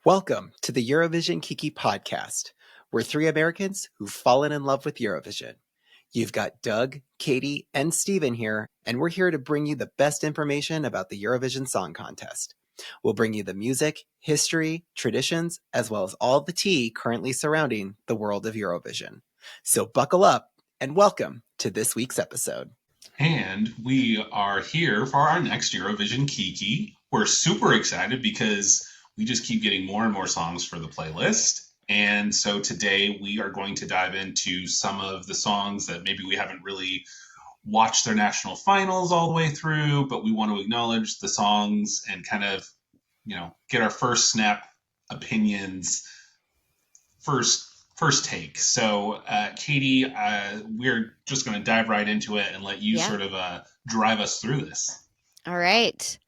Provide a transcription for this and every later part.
Welcome to the Eurovision Kiki podcast. We're three Americans who've fallen in love with Eurovision. You've got Doug, Katie, and Steven here, and we're here to bring you the best information about the Eurovision Song Contest. We'll bring you the music, history, traditions, as well as all the tea currently surrounding the world of Eurovision. So buckle up and welcome to this week's episode. And we are here for our next Eurovision Kiki. We're super excited because we just keep getting more and more songs for the playlist. And so today we are going to dive into some of the songs that maybe we haven't really watched their national finals all the way through, but we want to acknowledge the songs and kind of, get our first snap opinions, first take. So, Katie, we're just going to dive right into it and let you sort of drive us through this. All right.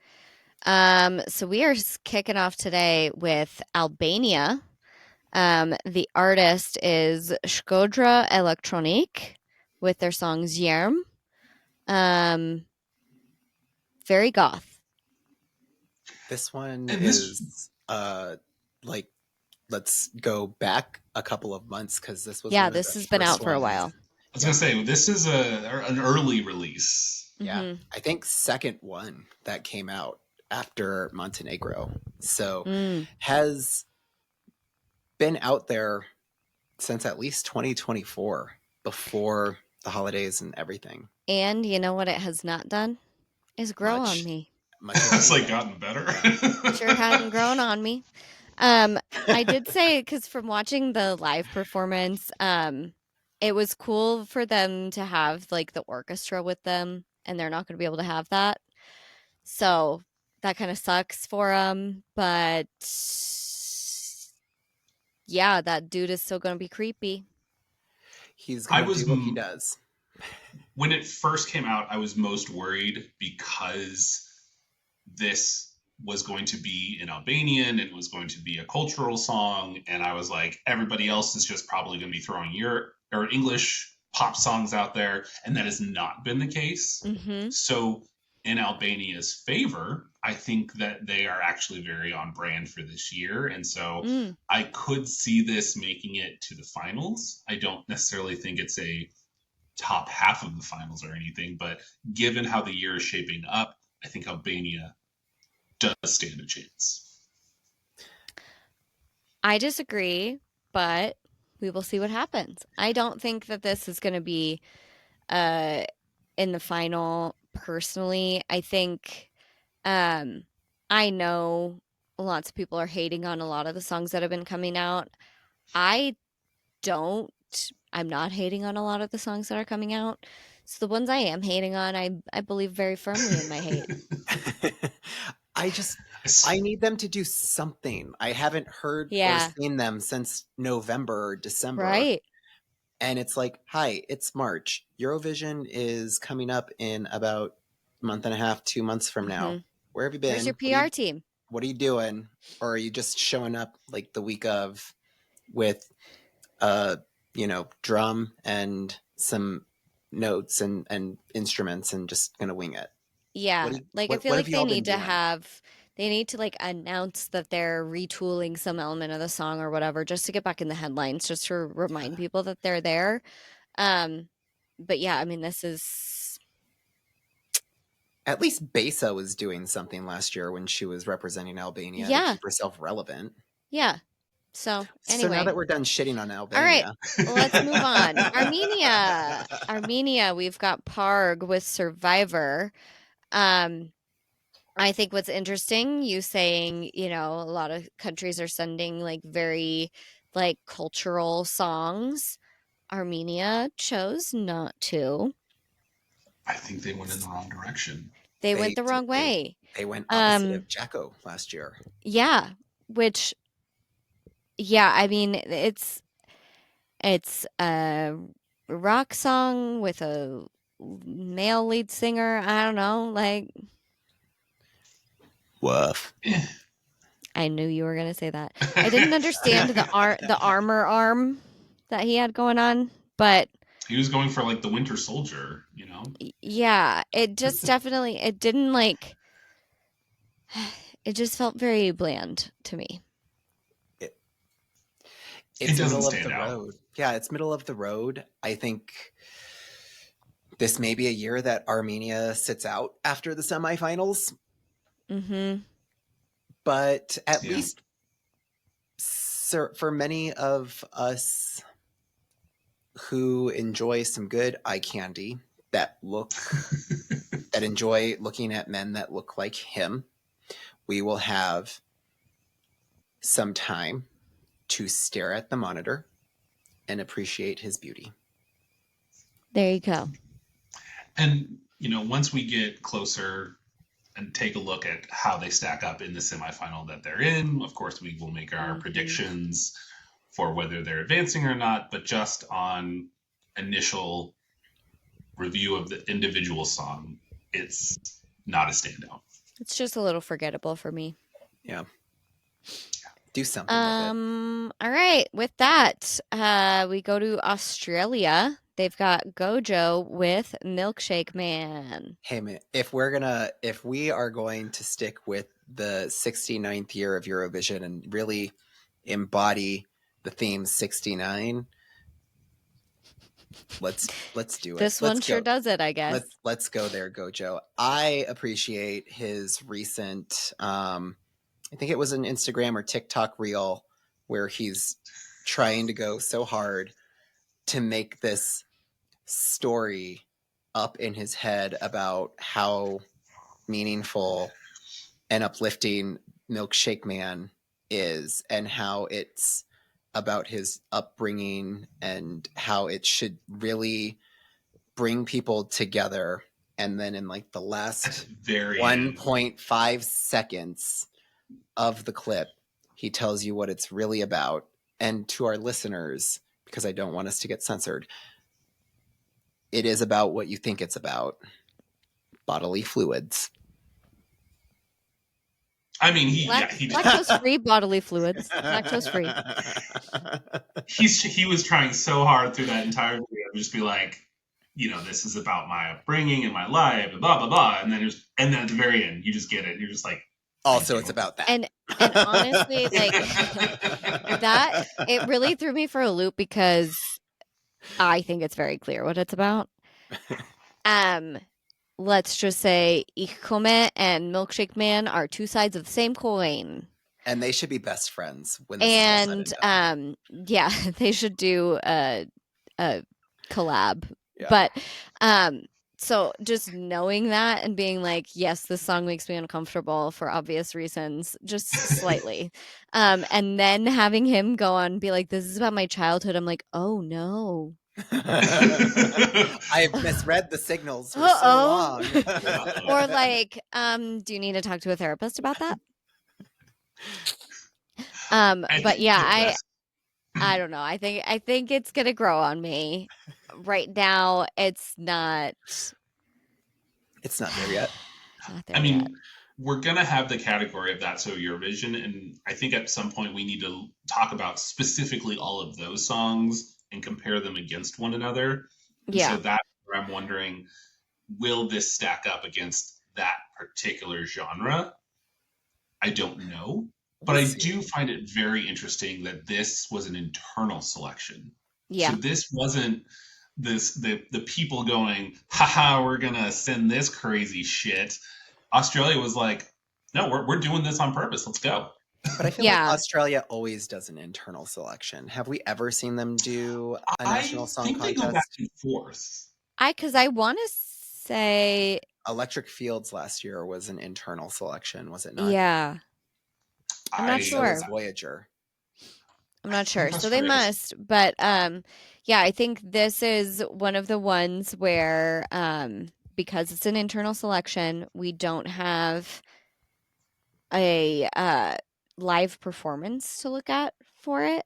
So we are kicking off today with Albania. The artist is Shkodra Elektronik with their song Zjerm. Very goth. This one is let's go back a couple of months because this was this has been out for a while. I was gonna say this is an early release. Yeah, mm-hmm. I think second one that came out after Montenegro, so has been out there since at least 2024, before the holidays and everything. And you know what it has not done is grow on me. It's gotten better. Sure hadn't grown on me. I did say, because from watching the live performance, it was cool for them to have the orchestra with them, and they're not going to be able to have that. So that kind of sucks for them. But yeah, that dude is still going to be creepy. He's going to do what he does. When it first came out, I was most worried because this was going to be in Albanian, it was going to be a cultural song, and I was like, everybody else is just probably going to be throwing English pop songs out there, and that has not been the case. Mm-hmm. So in Albania's favor, I think that they are actually very on brand for this year, and so I could see this making it to the finals. I don't necessarily think it's a top half of the finals or anything, but given how the year is shaping up, I think Albania does stand a chance. I disagree, but we will see what happens. I don't think that this is going to be in the final, personally. I think I know lots of people are hating on a lot of the songs that have been coming out. I'm not hating on a lot of the songs that are coming out. So the ones I am hating on, I believe very firmly in my hate. I need them to do something. I haven't heard or seen them since November or December. Right. And it's hi, it's March. Eurovision is coming up in about a month and a half, 2 months from now. Where have you been? Where's your PR team? What are you doing? Or are you just showing up the week of with, drum and some notes and instruments and just going to wing it? Yeah, I feel like they need to announce that they're retooling some element of the song or whatever, just to get back in the headlines, just to remind people that they're there. But yeah, I mean, this is... At least Basel was doing something last year when she was representing Albania to keep herself relevant. Yeah. So, anyway. So now that we're done shitting on Albania. All right, let's move on. Armenia, we've got Parg with Survivor. I think what's interesting, you saying, a lot of countries are sending very cultural songs. Armenia chose not to. I think they went in the wrong direction. They went the wrong way. They went opposite of Jacko last year. Yeah, I mean, it's a rock song with a male lead singer. I don't know, woof. I knew you were gonna say that. I didn't understand the armor arm that he had going on, but he was going for the Winter Soldier, Yeah, it just definitely it just felt very bland to me. It doesn't middle of stand the out. road. Yeah, it's middle of the road. I think this may be a year that Armenia sits out after the semifinals. Mm-hmm. But at Yeah. least for many of us who enjoy some good eye candy that enjoy looking at men that look like him, we will have some time to stare at the monitor and appreciate his beauty. There you go. And, once we get closer and take a look at how they stack up in the semifinal that they're in, of course, we will make our predictions for whether they're advancing or not, but just on initial review of the individual song, it's not a standout. It's just a little forgettable for me. Yeah. Do something with it. All right. With that, we go to Australia. They've got Gojo with Milkshake Man. Hey man, if we are going to stick with the 69th year of Eurovision and really embody the theme 69, let's do it. This one sure does it, I guess. Let's go there, Gojo. I appreciate his recent I think it was an Instagram or TikTok reel where he's trying to go so hard to make this story up in his head about how meaningful and uplifting Milkshake Man is and how it's about his upbringing and how it should really bring people together. And then in like the last 1.5 seconds of the clip, he tells you what it's really about. And to our listeners, because I don't want us to get censored, it is about what you think it's about: bodily fluids. I mean, lactose-free bodily fluids. Lactose-free. He was trying so hard through that entire video to just be like, this is about my upbringing and my life, and blah blah blah, and then at the very end, you just get it. You're just like, also, it's about that. And honestly, like that, it really threw me for a loop because I think it's very clear what it's about. Let's just say Ikome and Milkshake Man are two sides of the same coin. And they should be best friends when this is all said and done. Yeah, they should do a collab. Yeah. But so just knowing that and being like, yes, this song makes me uncomfortable for obvious reasons, just slightly. And then having him go on and be like, this is about my childhood. I'm like, oh no. I've misread the signals for so long. Or like, do you need to talk to a therapist about that? But yeah, I don't know. I think it's gonna grow on me. Right now, it's not. It's not there yet. We're gonna have the category of That's So Eurovision, and I think at some point we need to talk about specifically all of those songs and compare them against one another. Yeah. So that's where I'm wondering, will this stack up against that particular genre? I don't know. But I do find it very interesting that this was an internal selection. Yeah. So this wasn't the people going, haha, we're gonna send this crazy shit. Australia was like, no, we're doing this on purpose. Let's go. But I feel like Australia always does an internal selection. Have we ever seen them do a national song contest? I think they go back and forth. Because I want to say Electric Fields last year was an internal selection, was it not? Yeah. I'm not sure. So Voyager. I'm not sure. So they must. But yeah, I think this is one of the ones where because it's an internal selection, we don't have a live performance to look at for it.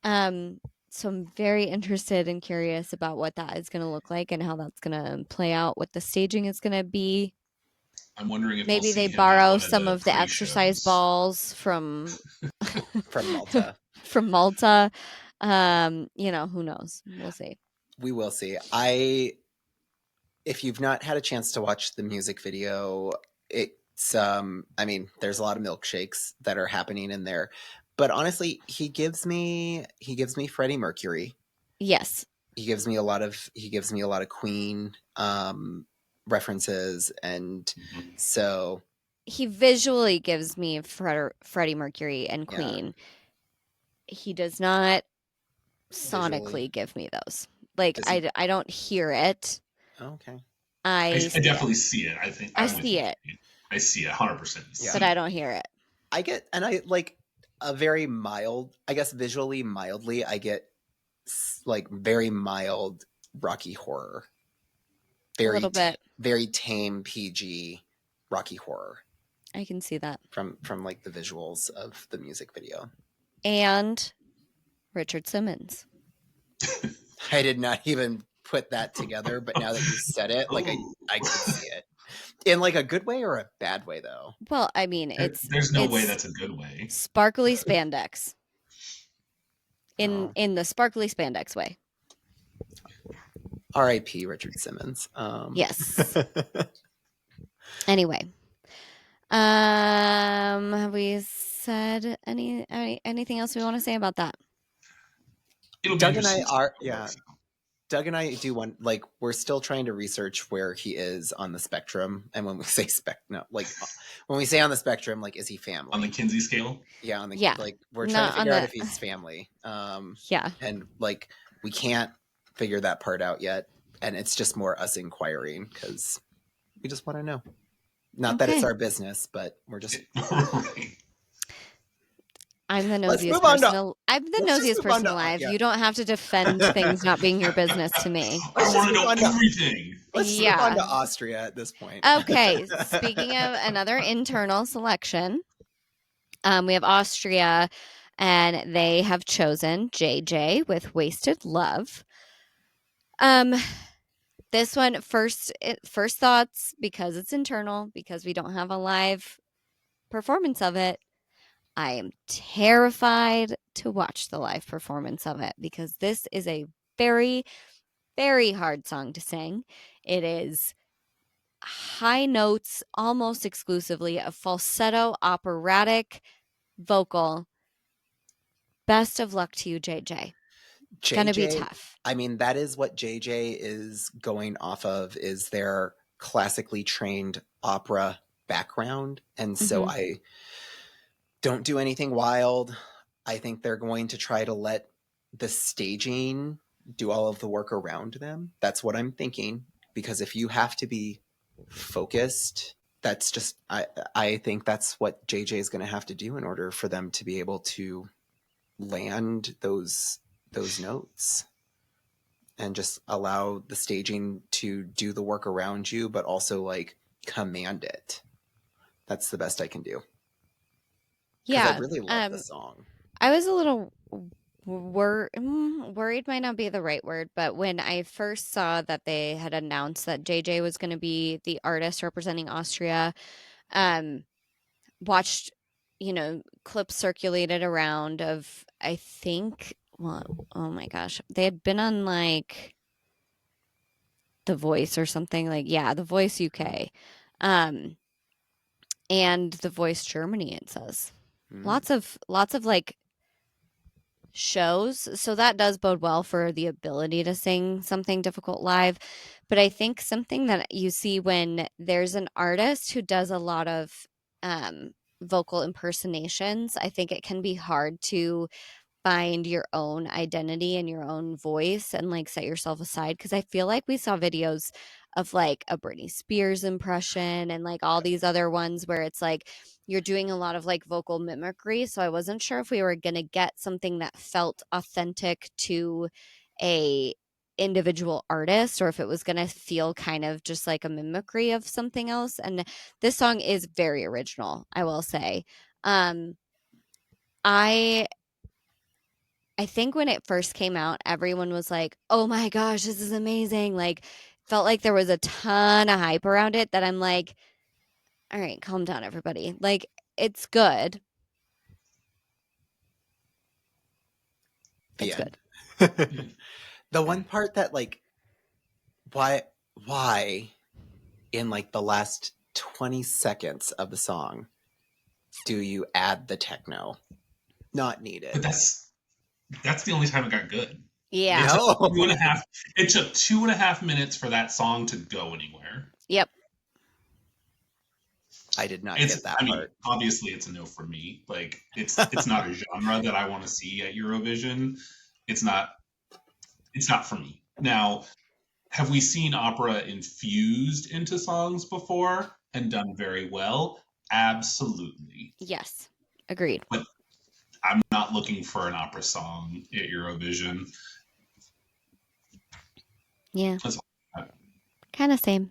So I'm very interested and curious about what that is going to look like and how that's going to play out, what the staging is going to be. I'm wondering if maybe they borrow some of the exercise balls from Malta. From Malta. Who knows? We'll see. We will see. If you've not had a chance to watch the music video, it's there's a lot of milkshakes that are happening in there. But honestly, he gives me Freddie Mercury. Yes. He gives me a lot of Queen references, and so he visually gives me Freddie Mercury and Queen. Yeah. He does not sonically give me those. Like I don't hear it. Okay. I definitely see it. I think I see it. I see it 100%. Yeah. But I don't hear it. I get, and I like a very mild, I guess visually mildly, I get like very mild Rocky Horror. Very, a little bit. Very tame PG Rocky Horror. I can see that. From like the visuals of the music video. And Richard Simmons. I did not even put that together, but now that you said it, like I could see it. In like a good way or a bad way, though? Well, I mean, there's no way that's a good way. Sparkly spandex. In the sparkly spandex way. R.I.P. Richard Simmons. Yes. Anyway, have we said anything else we want to say about that? Doug and I are Doug and I do one, like, we're still trying to research where he is on the spectrum. And when we say when we say on the spectrum, like, is he family? On the Kinsey scale? Yeah, like, we're trying to figure out if he's family. Yeah. And, like, we can't figure that part out yet. And it's just more us inquiring because we just want to know. Not that it's our business, but we're just... I'm the nosiest person. I'm the nosiest person alive. You don't have to defend things not being your business to me. I want to know everything. Let's move on to Austria at this point. Okay. Speaking of another internal selection, we have Austria, and they have chosen JJ with Wasted Love. This one, first thoughts, because it's internal, because we don't have a live performance of it. I am terrified to watch the live performance of it because this is a very, very hard song to sing. It is high notes, almost exclusively a falsetto, operatic vocal. Best of luck to you, JJ. Gonna be tough. I mean, that is what JJ is going off of, is their classically trained opera background. And so I don't do anything wild. I think they're going to try to let the staging do all of the work around them. That's what I'm thinking. Because if you have to be focused, that's just, I think that's what JJ is going to have to do in order for them to be able to land those notes and just allow the staging to do the work around you, but also like command it. That's the best I can do. Yeah, I really love the song. I was a little worried might not be the right word, but when I first saw that they had announced that JJ was going to be the artist representing Austria, watched, clips circulated around of, I think, well, oh my gosh, they had been on like The Voice or something, like, The Voice UK, and The Voice Germany, it says. Lots of like shows. So that does bode well for the ability to sing something difficult live. But I think something that you see when there's an artist who does a lot of vocal impersonations, I think it can be hard to find your own identity and your own voice and like set yourself aside. Because I feel like we saw videos of like a Britney Spears impression and like all these other ones where it's like you're doing a lot of like vocal mimicry. So I wasn't sure if we were going to get something that felt authentic to a individual artist or if it was going to feel kind of just like a mimicry of something else. And this song is very original, I will say. I think when it first came out, everyone was like, oh my gosh, this is amazing. Like, felt like there was a ton of hype around it that I'm like, all right, calm down, everybody. Like, it's good. It's good. The one part that, like, why in, like, the last 20 seconds of the song do you add the techno? Not needed. But that's the only time it got good. Yeah. No. It took 2.5 minutes for that song to go anywhere. Yep. I did not get that part. Obviously, it's a no for me. Like, it's not a genre that I want to see at Eurovision. It's not for me. Now, have we seen opera infused into songs before and done very well? Absolutely. Yes. Agreed. But I'm not looking for an opera song at Eurovision. Yeah. That's kind of same.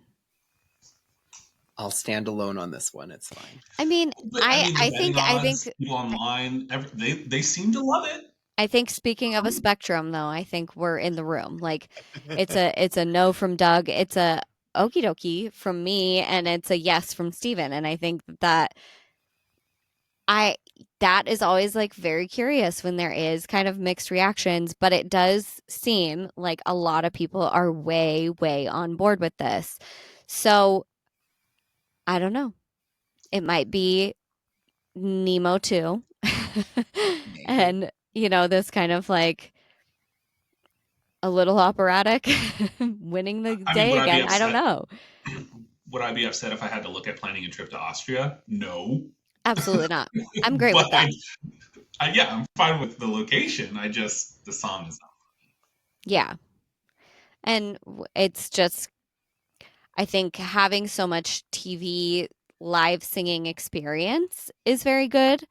I'll stand alone on this one. It's fine. I mean, I think people online, they seem to love it. I think speaking of a spectrum, though, I think we're in the room. Like, it's a no from Doug, it's a okie dokie from me, and it's a yes from Steven. And I think that is always like very curious when there is kind of mixed reactions, but it does seem like a lot of people are way, way on board with this. So I don't know. It might be Nemo 2. And, this kind of like a little operatic winning the day again. I don't know. Would I be upset if I had to look at planning a trip to Austria? No. Absolutely not. I'm great with that. I'm fine with the location. The song is not. Yeah. And it's just, I think having so much TV live singing experience is very good,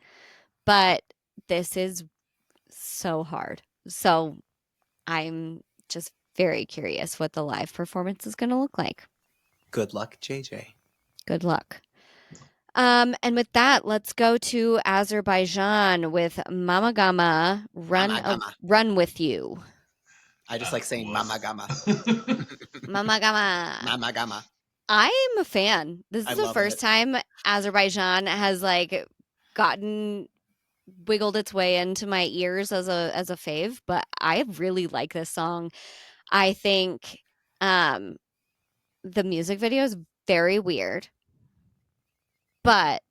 but this is so hard. So I'm just very curious what the live performance is going to look like. Good luck, JJ. Good luck. And with that, let's go to Azerbaijan with Mama Gama, Run With You. I just like saying Mama Gama. Mama Gama. Mama Gama. I'm a fan. This is the first time Azerbaijan has like wiggled its way into my ears as a fave, but I really like this song. I think the music video is very weird, but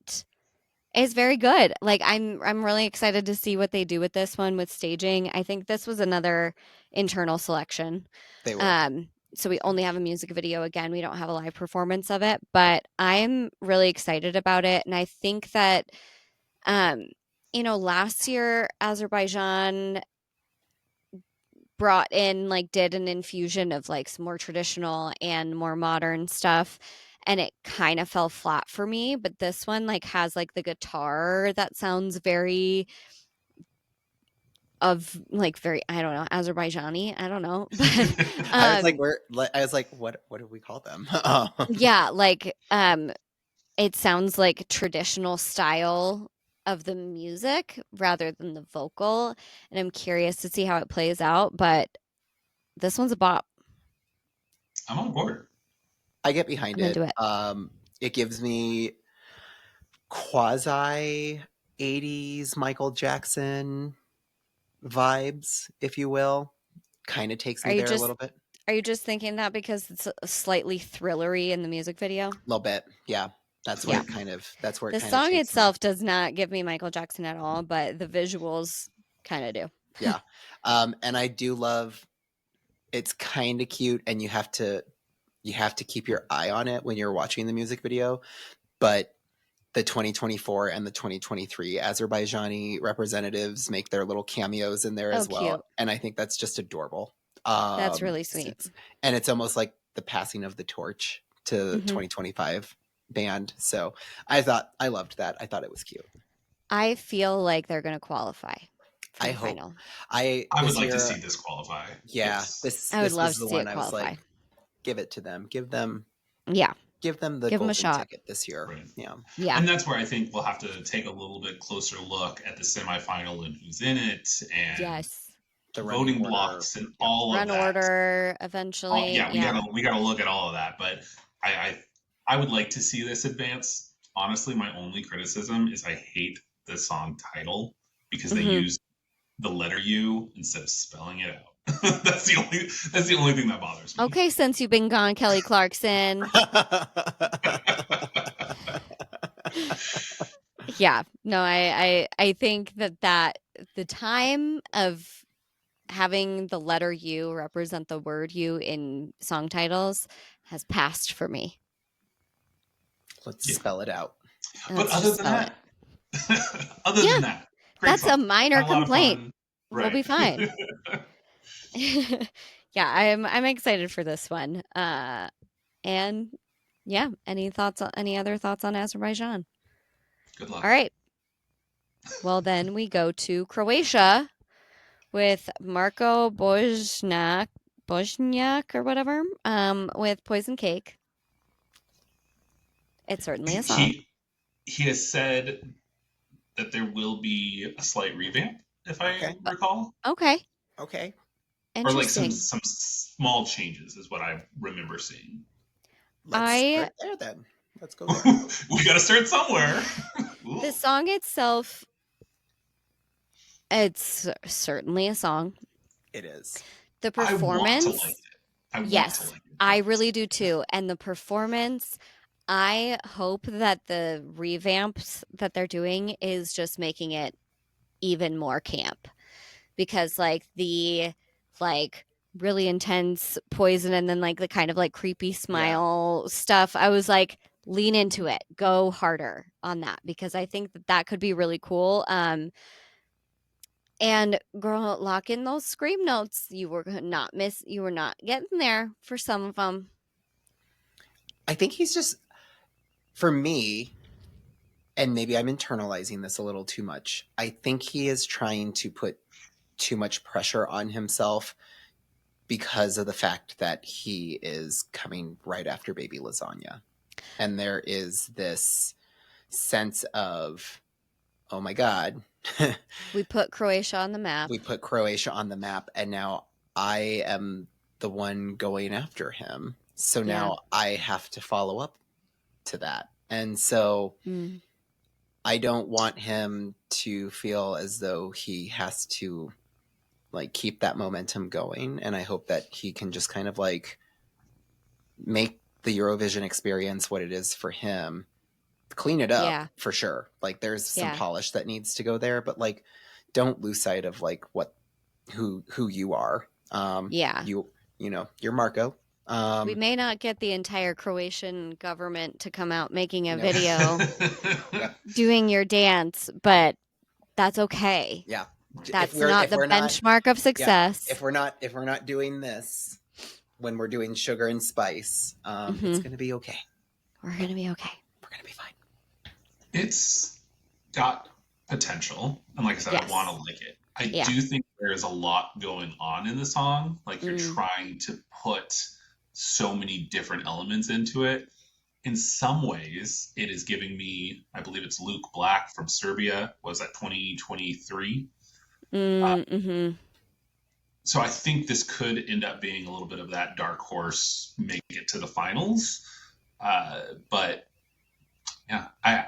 it's very good. Like I'm really excited to see what they do with this one with staging. I think this was another internal selection. They were. So we only have a music video. Again, we don't have a live performance of it, but I'm really excited about it. And I think that, last year Azerbaijan brought in, did an infusion of some more traditional and more modern stuff. And it kind of fell flat for me. But this one has the guitar that sounds very I don't know, Azerbaijani. I don't know. But I was like, what do we call them? Yeah, it sounds like traditional style of the music rather than the vocal. And I'm curious to see how it plays out, but this one's a bop. I'm on board. I get behind it. It gives me quasi 80s Michael Jackson vibes, if you will. Kind of takes me there a little bit. Are you just thinking that because it's slightly thrillery in the music video? A little bit, yeah. That's where the song itself does not give me Michael Jackson at all, but the visuals kind of do. Yeah. And I do love, it's kind of cute, and you have to keep your eye on it when you're watching the music video. But the 2024 and the 2023 Azerbaijani representatives make their little cameos in there as well. Cute. And I think that's just adorable. That's really sweet. And it's almost like the passing of the torch to the 2025 band. So I loved that. I thought it was cute. I feel like they're going to qualify. I hope. Final. I would like to see this qualify. Yeah. Yes. I would love to see it qualify. I was like, give it to them. Give them the golden shot ticket this year. Right. Yeah. And that's where I think we'll have to take a little bit closer look at the semifinal and who's in it, and the voting blocks and all of that. Run order eventually. We gotta look at all of that. But I would like to see this advance. Honestly, my only criticism is I hate the song title because they use the letter U instead of spelling it out. That's the only thing that bothers me. Okay, since you've been gone, Kelly Clarkson. Yeah, no, I think that the time of having the letter U represent the word U in song titles has passed for me. Let's spell it out. But Let's other just than spell it. that, other Yeah, than that, great That's a song. minor Had a lot of complaint. fun. We'll be Right. fine. Yeah, I'm excited for this one. And yeah, any other thoughts on Azerbaijan? Good luck. All right. Well, then we go to Croatia with Marko Bošnjak or whatever, with Poison Cake. It's certainly a song. He has said that there will be a slight revamp, if I recall. Okay. Okay. Or like Interesting. some small changes is what I remember seeing. Let's start there then. Let's go there. We got to start somewhere. The song itself, it's certainly a song. It is. The performance, I want to like it. Yes, I really do too. And the performance, I hope that the revamps that they're doing is just making it even more camp. Because like the really intense Poison and then like the kind of like creepy smile stuff, I was like, lean into it, go harder on that, because I think that could be really cool. And girl, lock in those scream notes. You were not getting there for some of them. I think he's just, for me, and maybe I'm internalizing this a little too much, I think he is trying to put too much pressure on himself because of the fact that he is coming right after Baby Lasagna. And there is this sense of, oh my God. We put Croatia on the map. And now I am the one going after him. So now I have to follow up to that. And so I don't want him to feel as though he has to like keep that momentum going. And I hope that he can just kind of like make the Eurovision experience what it is for him. Clean it up for sure. Like there's some polish that needs to go there, but like don't lose sight of like who you are. You know, you're Marko. We may not get the entire Croatian government to come out making a video doing your dance, but that's okay. Yeah. That's not the benchmark of success. If we're not doing this when we're doing Sugar and Spice, it's going to be okay. We're going to be okay. We're going to be fine. It's got potential. And like I said, I want to like it. I do think there's a lot going on in the song. Like you're trying to put so many different elements into it. In some ways, it is giving me, I believe it's Luke Black from Serbia. Was that 2023? So I think this could end up being a little bit of that dark horse, make it to the finals. But yeah, I'm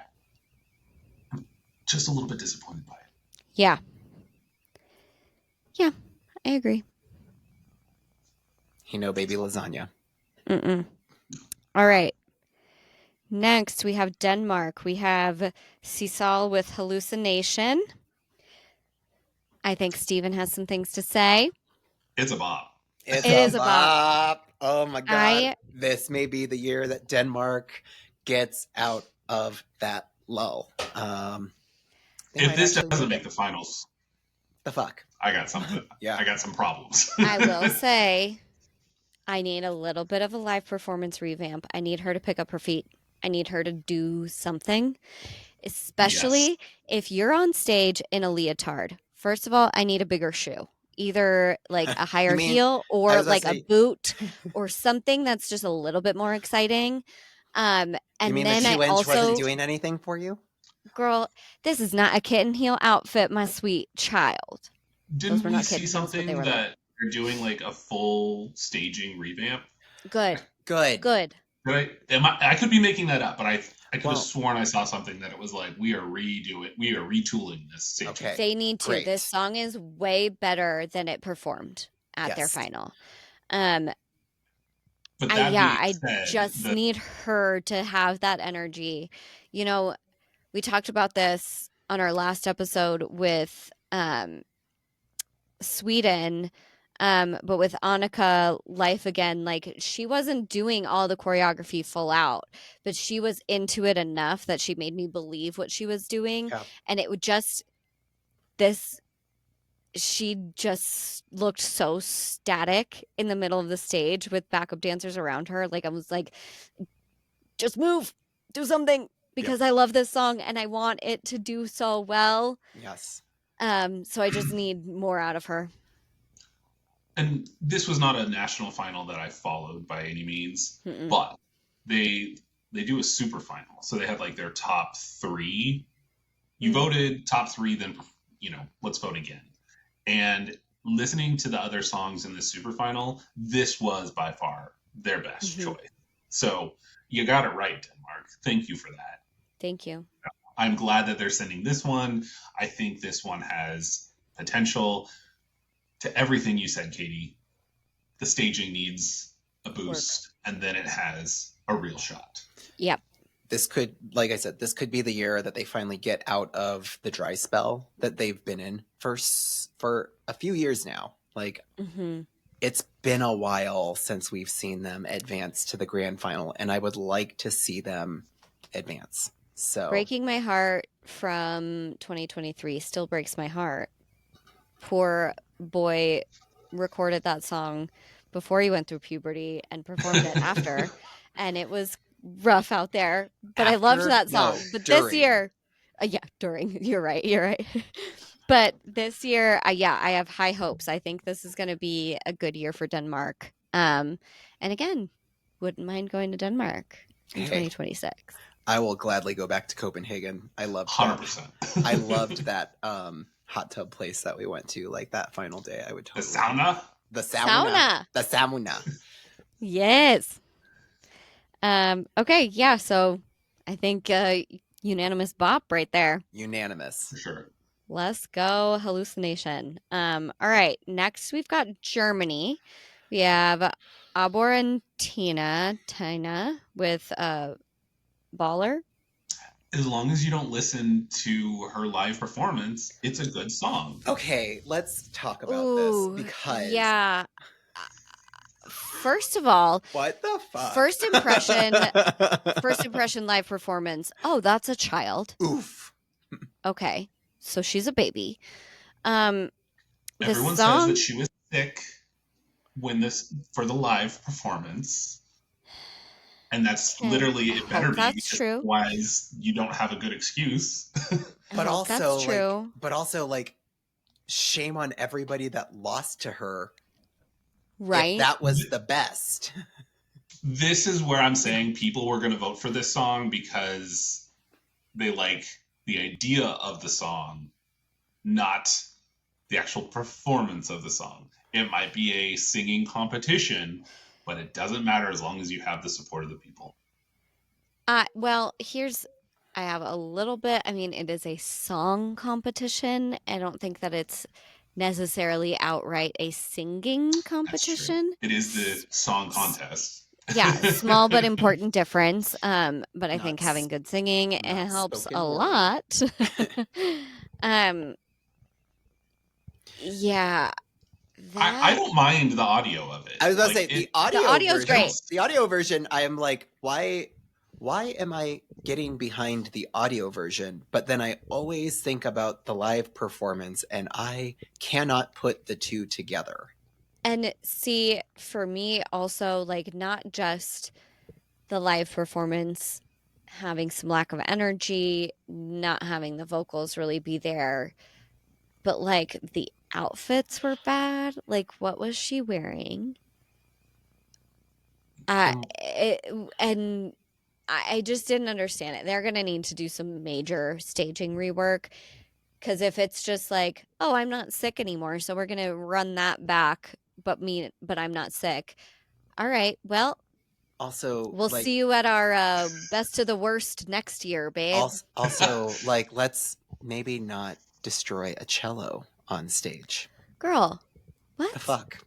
just a little bit disappointed by it. Yeah, I agree. Baby Lasagna. All right. Next, we have Denmark. We have Sisal with Hallucination. I think Steven has some things to say. It's a bop. It is a bop. Oh my God. This may be the year that Denmark gets out of that lull. If this doesn't make the finals, the fuck? I got something. I got some problems. I will say, I need a little bit of a live performance revamp. I need her to pick up her feet. I need her to do something, especially if you're on stage in a leotard. First of all, I need a bigger shoe, either like a higher heel or like a boot or something that's just a little bit more exciting. And you mean then the 2-inch also wasn't doing anything for you? Girl, this is not a kitten heel outfit, my sweet child. Didn't we see something that they're doing like a full staging revamp? Good. I could be making that up, but I could have sworn I saw something that it was like we are retooling this stage. Okay. They need to. Great. This song is way better than it performed at their final. But I just need her to have that energy. You know, we talked about this on our last episode with Sweden. But with Annika Life Again, like she wasn't doing all the choreography full out, but she was into it enough that she made me believe what she was doing. Yeah. And it would just this she just looked so static in the middle of the stage with backup dancers around her. Like I was like, just move, do something, because I love this song and I want it to do so well. Yes. So I just need more out of her. And this was not a national final that I followed by any means, but they do a super final. So they had like their top 3. You voted top 3, then let's vote again. And listening to the other songs in the super final, this was by far their best choice. So you got it right, Denmark. Thank you for that. Thank you. I'm glad that they're sending this one. I think this one has potential. To everything you said, Katie, the staging needs a boost, and then it has a real shot. Yep. This could, like I said, this could be the year that they finally get out of the dry spell that they've been in for a few years now. Like, it's been a while since we've seen them advance to the grand final, and I would like to see them advance. So Breaking My Heart from 2023 still breaks my heart. Poor boy recorded that song before he went through puberty and performed it after, and it was rough out there, but I loved that song. But during. This year, during, you're right. But this year, I have high hopes. I think this is going to be a good year for Denmark. And again, wouldn't mind going to Denmark in 2026. I will gladly go back to Copenhagen. I loved 100%. I loved that hot tub place that we went to, like that final day. I would totally. The sauna? The sauna. Yes. Okay, yeah, so I think unanimous bop right there. Unanimous. For sure. Let's go Hallucination. All right, next we've got Germany. We have Abor and Tina with Baller. As long as you don't listen to her live performance, it's a good song. Okay, let's talk about this because first of all, what the fuck? First impression live performance. Oh, that's a child. Oof. Okay, so she's a baby. Everyone says that she was sick for the live performance. And that's literally it better be. That's true. Otherwise, you don't have a good excuse. But also, that's true. Like, shame on everybody that lost to her. Right. If that was the best. This is where I'm saying people were going to vote for this song because they like the idea of the song, not the actual performance of the song. It might be a singing competition, but it doesn't matter as long as you have the support of the people. Well, I have a little bit. I mean, it is a song competition. I don't think that it's necessarily outright a singing competition. It is the song contest. Yeah, small but important difference. But I think having good singing helps a lot. Yeah. I don't mind the audio of it. I was about to say the audio version, great. The audio version, I am like, why am I getting behind the audio version? But then I always think about the live performance, and I cannot put the two together. And see, for me, also, like, not just the live performance having some lack of energy, not having the vocals really be there, but like the outfits were bad. Like, what was she wearing? And I just didn't understand it. They're going to need to do some major staging rework. Because if it's just like, oh, I'm not sick anymore, so we're going to run that back, but I'm not sick. All right, well, also, we'll see you at our best of the worst next year, babe. Also, like, let's maybe not destroy a cello on stage. Girl, what the fuck?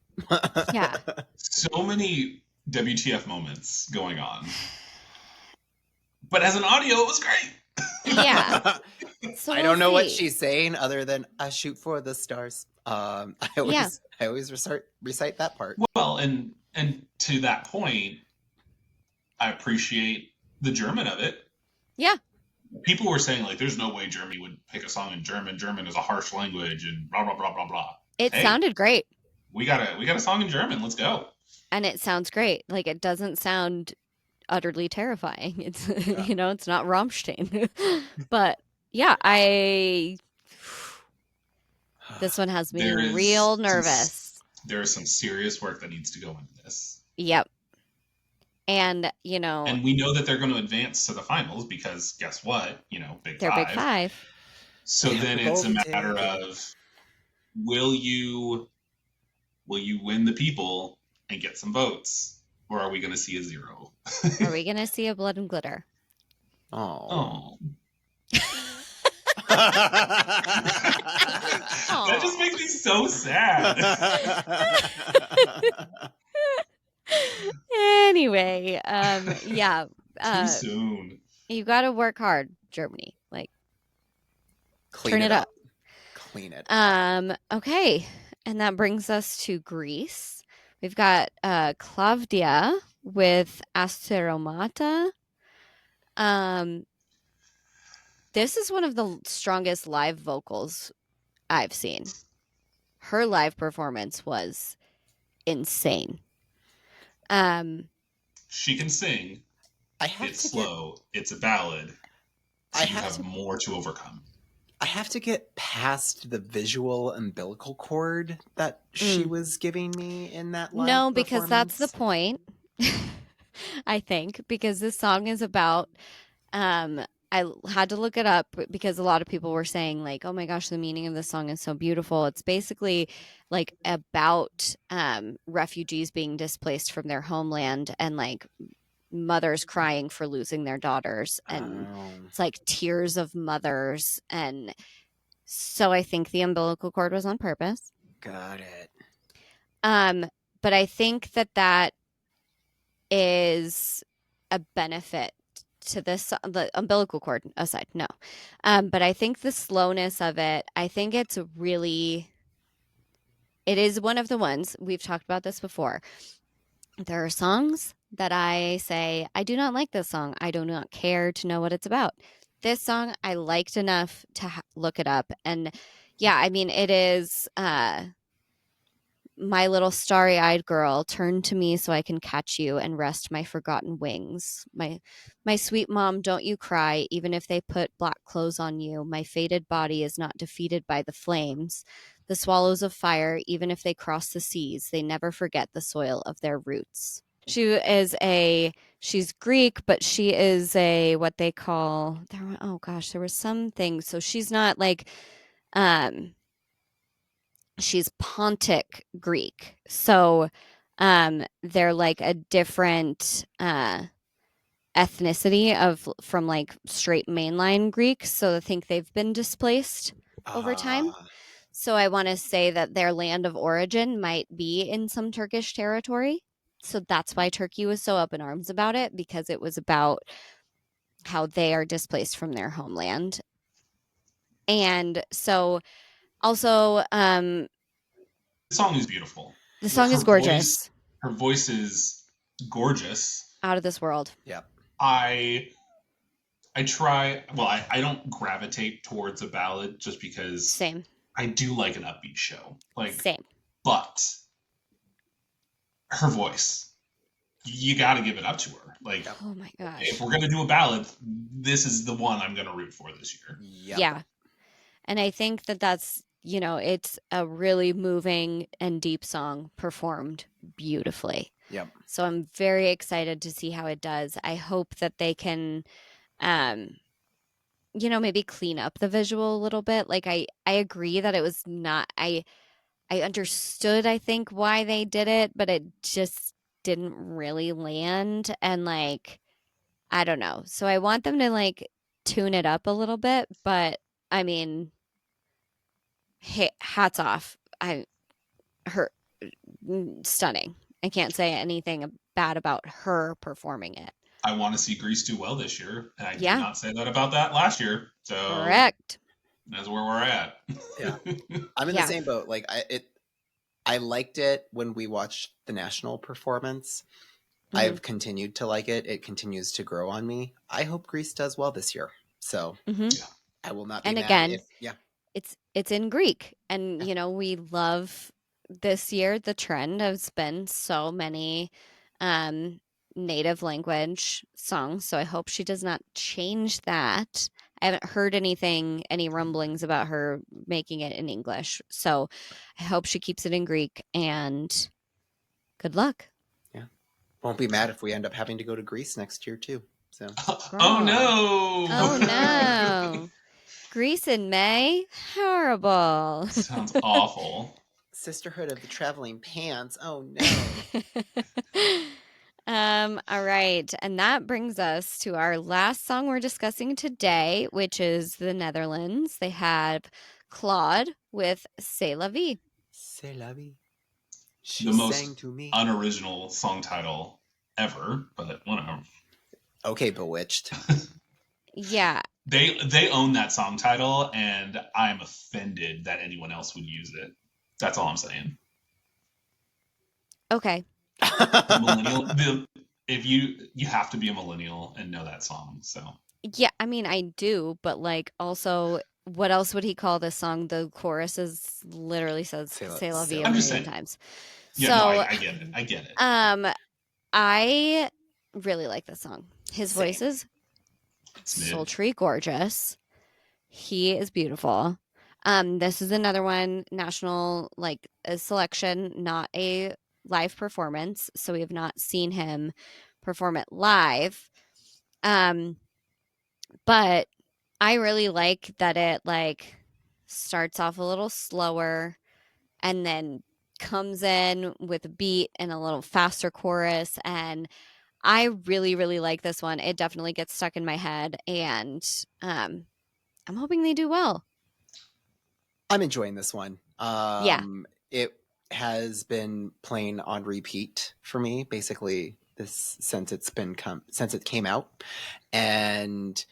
Yeah. So many WTF moments going on. But as an audio, it was great. Yeah. So I we'll don't know what see. she's saying other than I shoot for the stars. I always recite that part. Well, and to that point, I appreciate the German of it. Yeah. People were saying like, "There's no way Germany would pick a song in German. German is a harsh language," and blah blah blah blah blah. It Hey, sounded great. we got a song in German. Let's go. And it sounds great. Like, it doesn't sound utterly terrifying. It's it's not Rammstein. But yeah, this one has me real nervous. There is some serious work that needs to go into this. Yep. And and we know that they're going to advance to the finals because guess what? They're Big Five. So then it's a matter of will you win the people and get some votes, or are we going to see a 0? Are we going to see a blood and glitter? Oh. That just makes me so sad. Anyway, yeah. Too soon. You got to work hard, Germany. Like, turn it up. Clean it. Okay, and that brings us to Greece. We've got Claudia with Asteromata. This is one of the strongest live vocals I've seen. Her live performance was insane. She can sing. It's slow. It's a ballad. So you have more to overcome. I have to get past the visual umbilical cord that she was giving me in that live No, because that's the point. I think because this song is about I had to look it up because a lot of people were saying like, oh my gosh, the meaning of this song is so beautiful. It's basically like about refugees being displaced from their homeland and like mothers crying for losing their daughters. And it's like tears of mothers. And so I think the umbilical cord was on purpose. Got it. But I think that is a benefit to this, the umbilical cord aside, no. But I think the slowness of it, I think it is one of the ones, we've talked about this before. There are songs that I say, I do not like this song. I do not care to know what it's about. This song, I liked enough to look it up. And yeah, I mean, it is my little starry-eyed girl, turn to me so I can catch you and rest my forgotten wings. My sweet mom, don't you cry, even if they put black clothes on you. My faded body is not defeated by the flames. The swallows of fire, even if they cross the seas, they never forget the soil of their roots. She's Greek, but she is what they call, there was something. So she's not like, she's Pontic Greek. So they're like a different ethnicity from like straight mainline Greek. So I think they've been displaced over time. So I want to say that their land of origin might be in some Turkish territory. So that's why Turkey was so up in arms about it, because it was about how they are displaced from their homeland. And so also the song is beautiful. The song is gorgeous. Her voice is gorgeous. Out of this world. Yeah. I don't gravitate towards a ballad just because Same. I do like an upbeat show. Same. But her voice, you got to give it up to her. Like, oh my gosh. If we're going to do a ballad, this is the one I'm going to root for this year. Yep. Yeah. And I think that's, it's a really moving and deep song performed beautifully. Yep. So I'm very excited to see how it does. I hope that they can, maybe clean up the visual a little bit. Like I agree that it was not, I understood, I think, why they did it, but it just didn't really land. And like, I don't know. So I want them to like tune it up a little bit, but I mean, hats off. Her stunning. I can't say anything bad about her performing it. I want to see Greece do well this year, and I did not say that about that last year. So Correct. that's where we're at. Yeah. I'm in the same boat. Like I liked it when we watched the national performance. I've continued to like it. It continues to grow on me. I hope Greece does well this year. So I will not be mad again, if it's in Greek. And we love this year. The trend has been so many native language songs. So I hope she does not change that. I haven't heard any rumblings about her making it in English. So I hope she keeps it in Greek, and good luck. Yeah. Won't be mad if we end up having to go to Greece next year too. So Oh no. Oh no. Greece in May? Horrible. Sounds awful. Sisterhood of the Traveling Pants. Oh no. All right. And that brings us to our last song we're discussing today, which is the Netherlands. They have Claude with C'est la vie. C'est la vie. The most unoriginal song title ever, but whatever. Okay, Bewitched. Yeah. They own that song title, and I'm offended that anyone else would use it. That's all I'm saying. Okay. Millennial. If you have to be a millennial and know that song, so. Yeah, I mean, I do, but also, what else would he call this song? The chorus literally says "C'est la vie" a million times. Yeah, so, no, I get it. I get it. I really like this song. His voice is sultry, gorgeous. He is beautiful. This is another one, national, like a selection, not a live performance. So we have not seen him perform it live. But I really like that it starts off a little slower and then comes in with a beat and a little faster chorus. And I really, really like this one. It definitely gets stuck in my head, and I'm hoping they do well. I'm enjoying this one. It has been playing on repeat for me, basically, since it came out. And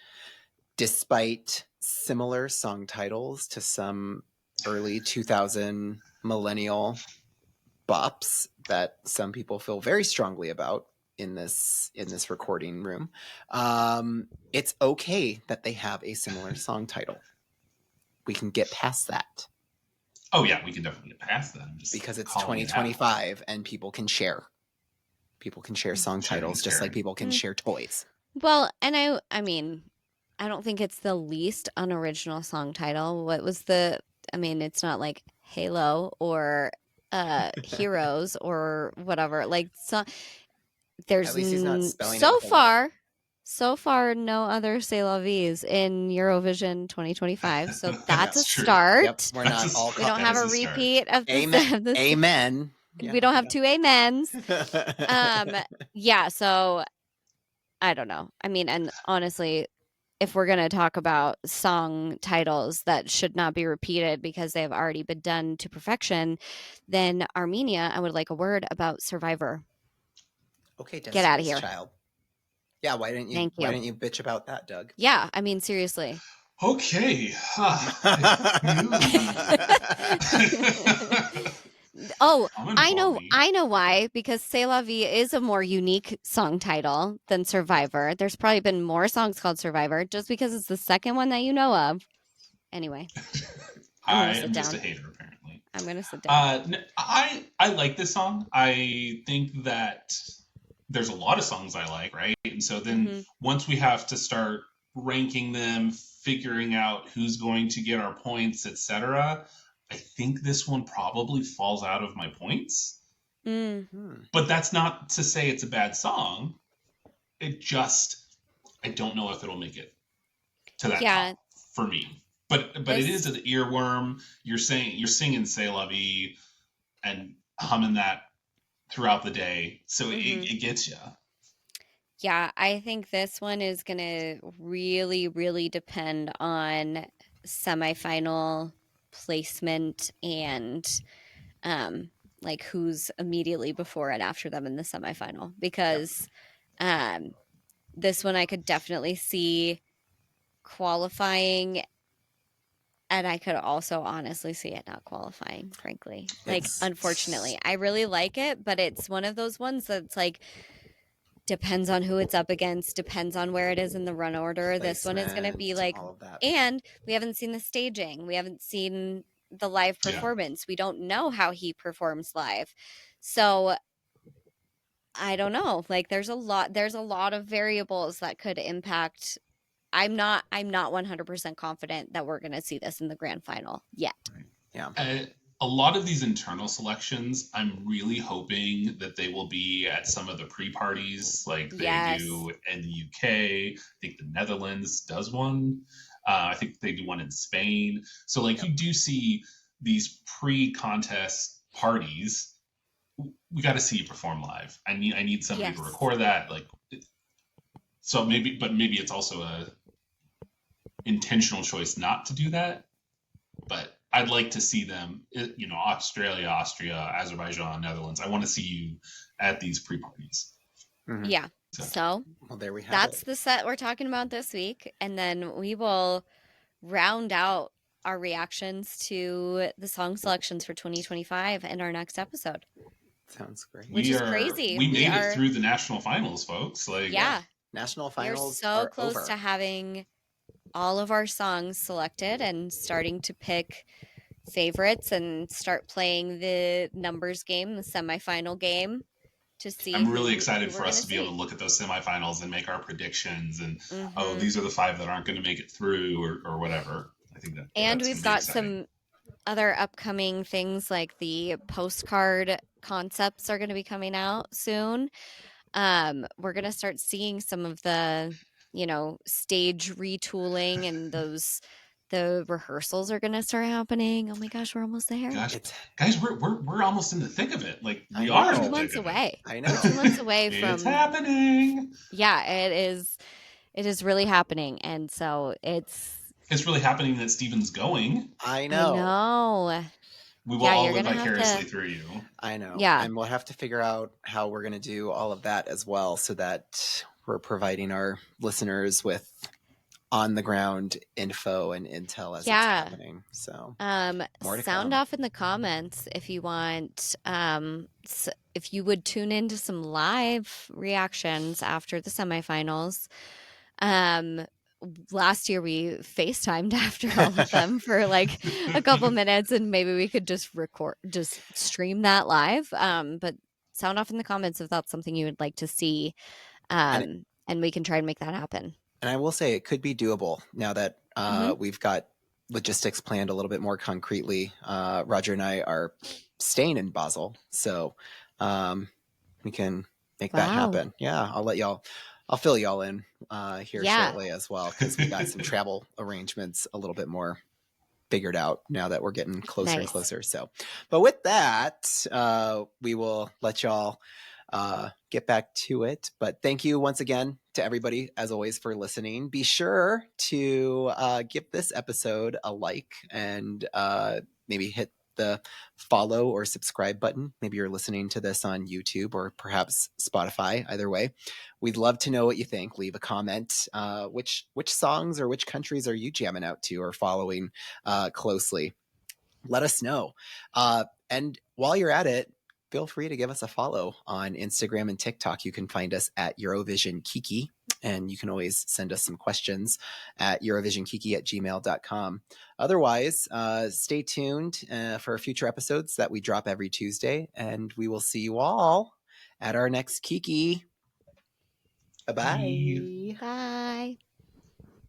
despite similar song titles to some early 2000 millennial bops that some people feel very strongly about in this recording room, it's okay that they have a similar song title. We can get past that. Oh yeah, we can definitely get past that. Because it's 2025 and people can share. People can share song titles just like people can share toys. Well, and I mean, I don't think it's the least unoriginal song title. What was it's not like Halo or Heroes or whatever. There's at least he's not spelling so far no other C'est la Vies in Eurovision 2025. So that's a start. Yep, we don't have a repeat of this. Amen. We don't have two amens. Yeah, so I don't know. I mean, and honestly, if we're going to talk about song titles that should not be repeated because they have already been done to perfection, then Armenia, I would like a word about Survivor. Okay, get out of here, child. Yeah, why didn't you bitch about that, Doug? Yeah, I mean, seriously. Okay. Oh, I know why, because C'est la vie is a more unique song title than Survivor. There's probably been more songs called Survivor just because it's the second one that you know of. Anyway. I am just a hater, apparently. I'm going to sit down. I like this song. I think that there's a lot of songs I like, right? And so then once we have to start ranking them, figuring out who's going to get our points, etc., I think this one probably falls out of my points. But that's not to say it's a bad song. It just, I don't know if it'll make it to that top for me. But it is an earworm. You're singing C'est la vie and humming that throughout the day. So it gets you. Yeah, I think this one is going to really, really depend on semifinal placement and who's immediately before and after them in the semifinal, because this one I could definitely see qualifying, and I could also honestly see it not qualifying, frankly. Like, unfortunately, I really like it, but it's one of those ones that's like, depends on who it's up against, depends on where it is in the run order. This one is going to be like, all of that. and we haven't seen the staging. We haven't seen the live performance. We don't know how he performs live. So I don't know. Like, there's a lot of variables that could impact. I'm not 100% confident that we're going to see this in the grand final yet. Yeah. A lot of these internal selections, I'm really hoping that they will be at some of the pre-parties like they do in the UK. I think the Netherlands does one. I think they do one in Spain. So like you do see these pre-contest parties. We got to see you perform live. I need somebody to record that. Like, so maybe it's also a intentional choice not to do that. But I'd like to see them, Australia, Austria, Azerbaijan, Netherlands. I want to see you at these pre-parties. Mm-hmm. Yeah. So well, there we have that's the set we're talking about this week. And then we will round out our reactions to the song selections for 2025 in our next episode. Sounds great. Which is crazy. We made it through the national finals, folks. Like, national finals. We're so close to having all of our songs selected and starting to pick favorites and start playing the numbers game, the semifinal game, to see. I'm really excited for us to be able to look at those semifinals and make our predictions and these are the 5 that aren't going to make it through or whatever. I think that. And we've got some other upcoming things like the postcard concepts are going to be coming out soon. We're going to start seeing some of the stage retooling, and the rehearsals are going to start happening. Oh my gosh, we're almost there. Guys, we're almost in the thick of it. Like, we are 2 months away. I know. We're 2 months away from. It's happening. Yeah, it is really happening, and so it's really happening that Steven's going. I know. We will all live vicariously through you. I know. Yeah. And we'll have to figure out how we're going to do all of that as well, so that we're providing our listeners with on-the-ground info and intel as it's happening. So sound off in the comments if you want. If you would tune into some live reactions after the semifinals. Last year we FaceTimed after all of them for like a couple minutes, and maybe we could just stream that live. But sound off in the comments if that's something you would like to see, and we can try and make that happen. And I will say it could be doable now that we've got logistics planned a little bit more concretely. Roger and I are staying in Basel, so we can make that happen. Yeah, I'll fill y'all in here shortly as well, because we got some travel arrangements a little bit more figured out now that we're getting closer and closer. So, but with that, we will let y'all get back to it. But thank you once again to everybody, as always, for listening. Be sure to give this episode a like and maybe hit the follow or subscribe button. Maybe you're listening to this on YouTube or perhaps Spotify. Either way, we'd love to know what you think. Leave a comment. Which songs or which countries are you jamming out to or following closely? Let us know. And while you're at it, feel free to give us a follow on Instagram and TikTok. You can find us at Eurovision Kiki, and you can always send us some questions at eurovisionkiki@gmail.com. Otherwise, stay tuned for future episodes that we drop every Tuesday, and we will see you all at our next Kiki. Bye-bye. Bye.